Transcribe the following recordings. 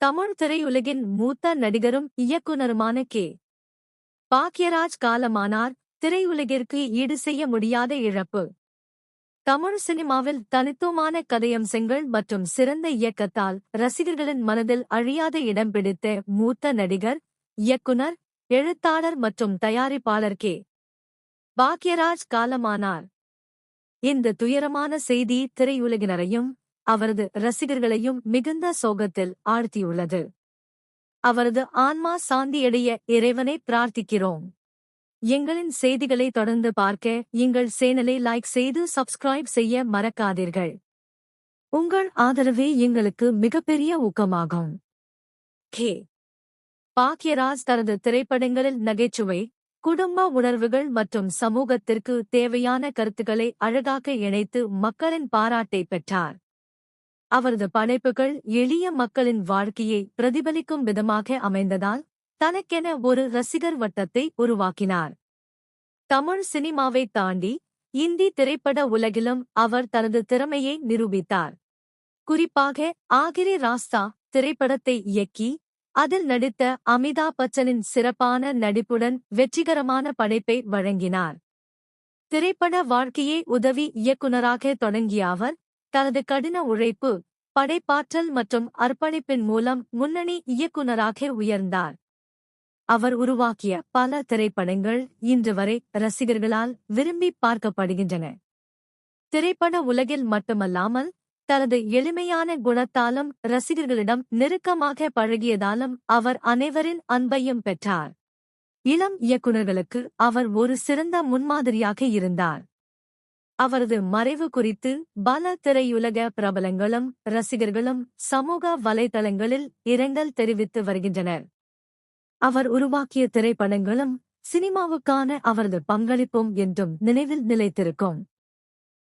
தமிழ் திரையுலகின் மூத்த நடிகரும் இயக்குனருமான கே. பாக்யராஜ் காலமானார். திரையுலகிற்கு ஈடு செய்ய முடியாத இழப்பு. தமிழ் சினிமாவில் தனித்துவமான கதையம்சங்கள் மற்றும் சிறந்த இயக்கத்தால் ரசிகர்களின் மனதில் அழியாத இடம் பிடித்த மூத்த நடிகர், இயக்குனர், எழுத்தாளர் மற்றும் தயாரிப்பாளர் கே. பாக்யராஜ் காலமானார். இந்த துயரமான செய்தி திரையுலகினரையும் அவரது ரசிகர்களையும் மிகுந்த சோகத்தில் ஆழ்த்தியுள்ளது. அவரது ஆன்மா சாந்தியடைய இறைவனை பிரார்த்திக்கிறோம். எங்களின் செய்திகளை தொடர்ந்து பார்க்க எங்கள் சேனலை லைக் செய்து சப்ஸ்கிரைப் செய்ய மறக்காதீர்கள். உங்கள் ஆதரவே எங்களுக்கு மிகப்பெரிய ஊக்கமாகும். கே. பாக்யராஜ் தனது திரைப்படங்களில் நகைச்சுவை, குடும்ப உணர்வுகள் மற்றும் சமூகத்திற்கு தேவையான கருத்துக்களை அழகாக இணைத்து மக்களின் பாராட்டை பெற்றார். அவரது படைப்புகள் எளிய மக்களின் வாழ்க்கையை பிரதிபலிக்கும் விதமாக அமைந்ததால் தனக்கென ஒரு ரசிகர் வட்டத்தை உருவாக்கினார். தமிழ் சினிமாவை தாண்டி இந்தி திரைப்பட உலகிலும் அவர் தனது திறமையை நிரூபித்தார். குறிப்பாக ஆகிரி ராஸ்தா திரைப்படத்தை இயக்கி அதில் நடித்த அமிதாப் பச்சனின் சிறப்பான நடிப்புடன் வெற்றிகரமான படைப்பை வழங்கினார். திரைப்பட வாழ்க்கையை உதவி இயக்குனராக தொடங்கிய அவர் தனது கடின உழைப்பு, படைப்பாற்றல் மற்றும் அர்ப்பணிப்பின் மூலம் முன்னணி இயக்குனராக உயர்ந்தார். அவர் உருவாக்கிய பல திரைப்படங்கள் இன்று வரை ரசிகர்களால் விரும்பி பார்க்கப்படுகின்றன. திரைப்பட உலகில் மட்டுமல்லாமல் தனது எளிமையான குணத்தாலும் ரசிகர்களிடம் நெருக்கமாக பழகியதாலும் அவர் அனைவரின் அன்பையும் பெற்றார். இளம் இயக்குனர்களுக்கு அவர் ஒரு சிறந்த முன்மாதிரியாக இருந்தார். அவரது மறைவு குறித்து பல திரையுலக பிரபலங்களும் ரசிகர்களும் சமூக வலைதளங்களில் இரங்கல் தெரிவித்து வருகின்றனர். அவர் உருவாக்கிய திரைப்படங்களும் சினிமாவுக்கான அவரது பங்களிப்பும் என்றும் நினைவில் நிலைத்திருக்கும்.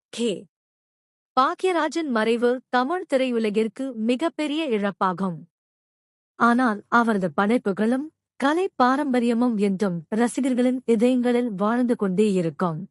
கே. பாக்யராஜின் மறைவு தமிழ் திரையுலகிற்கு மிகப்பெரிய இழப்பாகும். ஆனால் அவரது படைப்புகளும் கலை பாரம்பரியமும் என்றும் ரசிகர்களின் இதயங்களில் வாழ்ந்து கொண்டே இருக்கும்.